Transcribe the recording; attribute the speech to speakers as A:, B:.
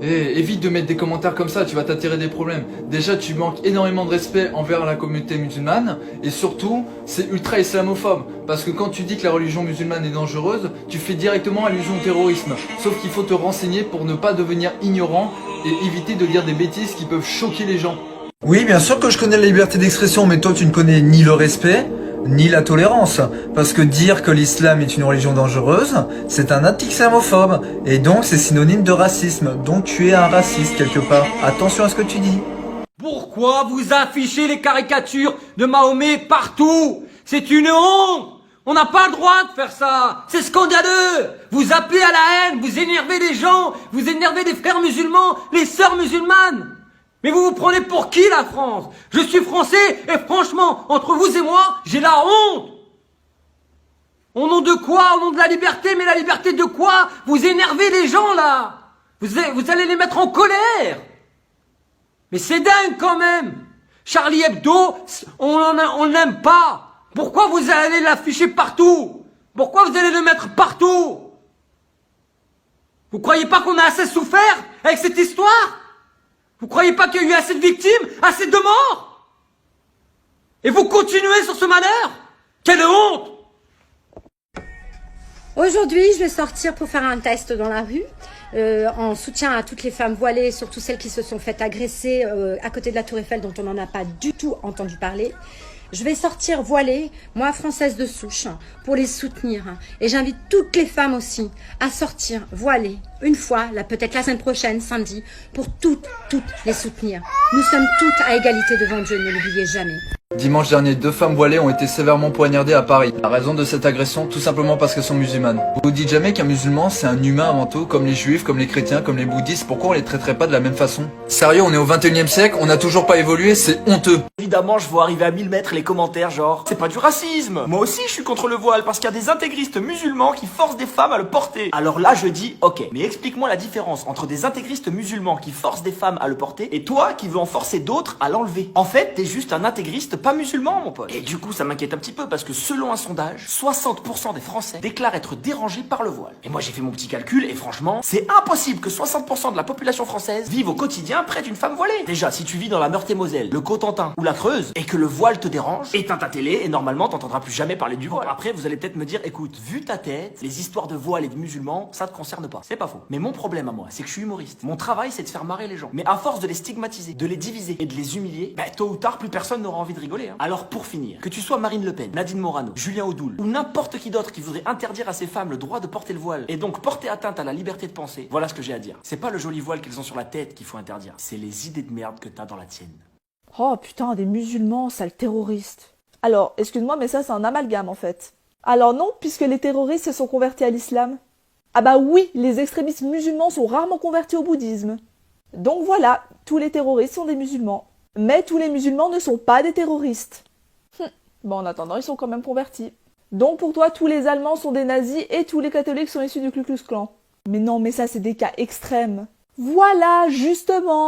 A: Eh, évite de mettre des commentaires comme ça, tu vas t'attirer des problèmes. Déjà, tu manques énormément de respect envers la communauté musulmane, et surtout, c'est ultra islamophobe. Parce que quand tu dis que la religion musulmane est dangereuse, tu fais directement allusion au terrorisme. Sauf qu'il faut te renseigner pour ne pas devenir ignorant et éviter de dire des bêtises qui peuvent choquer les gens.
B: Oui, bien sûr que je connais la liberté d'expression, mais toi tu ne connais ni le respect, ni la tolérance. Parce que dire que l'islam est une religion dangereuse, c'est un acte islamophobe. Et donc c'est synonyme de racisme. Donc tu es un raciste quelque part. Attention à ce que tu dis.
C: Pourquoi vous affichez les caricatures de Mahomet partout? C'est une honte! On n'a pas le droit de faire ça! C'est scandaleux! Vous appelez à la haine, vous énervez les gens, vous énervez les frères musulmans, les sœurs musulmanes! Mais vous vous prenez pour qui la France? Je suis français et franchement, entre vous et moi, j'ai la honte! Au nom de quoi? Au nom de la liberté? Mais la liberté de quoi? Vous énervez les gens là! Vous allez les mettre en colère! Mais c'est dingue quand même! Charlie Hebdo, on l'aime pas! Pourquoi vous allez l'afficher partout? Pourquoi vous allez le mettre partout? Vous croyez pas qu'on a assez souffert avec cette histoire? Vous croyez pas qu'il y a eu assez de victimes, assez de morts? Et vous continuez sur ce malheur? Quelle honte!
D: Aujourd'hui, je vais sortir pour faire un test dans la rue, en soutien à toutes les femmes voilées, surtout celles qui se sont faites agresser à côté de la Tour Eiffel, dont on n'en a pas du tout entendu parler. Je vais sortir voilée, moi française de souche, pour les soutenir. Et j'invite toutes les femmes aussi à sortir voilées, une fois, là peut-être la semaine prochaine, samedi, pour toutes les soutenir. Nous sommes toutes à égalité devant Dieu, ne l'oubliez jamais.
A: Dimanche dernier, 2 femmes voilées ont été sévèrement poignardées à Paris. La raison de cette agression, tout simplement parce qu'elles sont musulmanes. Vous vous dites jamais qu'un musulman, c'est un humain avant tout, comme les juifs, comme les chrétiens, comme les bouddhistes, pourquoi on les traiterait pas de la même façon? Sérieux, on est au 21e siècle, on n'a toujours pas évolué, c'est honteux.
E: Évidemment, je vois arriver à 1000 mètres les commentaires genre « C'est pas du racisme !» Moi aussi, je suis contre le voile parce qu'il y a des intégristes musulmans qui forcent des femmes à le porter. Alors là, je dis « Ok, mais explique-moi la différence entre des intégristes musulmans qui forcent des femmes à le porter et toi qui veux en forcer d'autres à l'enlever. En fait, t'es juste un intégriste pas musulman, mon pote. » Et du coup, ça m'inquiète un petit peu parce que selon un sondage, 60% des Français déclarent être dérangés par le voile. Et moi, j'ai fait mon petit calcul et franchement, c'est impossible que 60% de la population française vive au quotidien près d'une femme voilée. Déjà, si tu vis dans la Meurthe-et-Moselle, le Cotentin ou la Creuse et que le voile te dérange, éteins ta télé et normalement t'entendras plus jamais parler du voile. Après vous allez peut-être me dire écoute, vu ta tête, les histoires de voile et de musulmans, ça te concerne pas. C'est pas faux. Mais mon problème à moi, c'est que je suis humoriste. Mon travail c'est de faire marrer les gens. Mais à force de les stigmatiser, de les diviser et de les humilier, tôt ou tard plus personne n'aura envie de rigoler. Alors pour finir, que tu sois Marine Le Pen, Nadine Morano, Julien Audoul ou n'importe qui d'autre qui voudrait interdire à ces femmes le droit de porter le voile et donc porter atteinte à la liberté de penser, voilà ce que j'ai à dire. C'est pas le joli voile qu'elles ont sur la tête qu'il faut interdire, c'est les idées de merde que t'as dans la tienne.
F: Oh putain, des musulmans, sales terroristes. Alors, excuse-moi, mais ça c'est un amalgame en fait. Alors non, puisque les terroristes se sont convertis à l'islam. Ah bah oui, les extrémistes musulmans sont rarement convertis au bouddhisme. Donc voilà, tous les terroristes sont des musulmans. Mais tous les musulmans ne sont pas des terroristes. Bon, en attendant, ils sont quand même convertis. Donc pour toi, tous les Allemands sont des nazis et tous les catholiques sont issus du Ku Klux Klan. Mais non, mais ça c'est des cas extrêmes. Voilà, justement.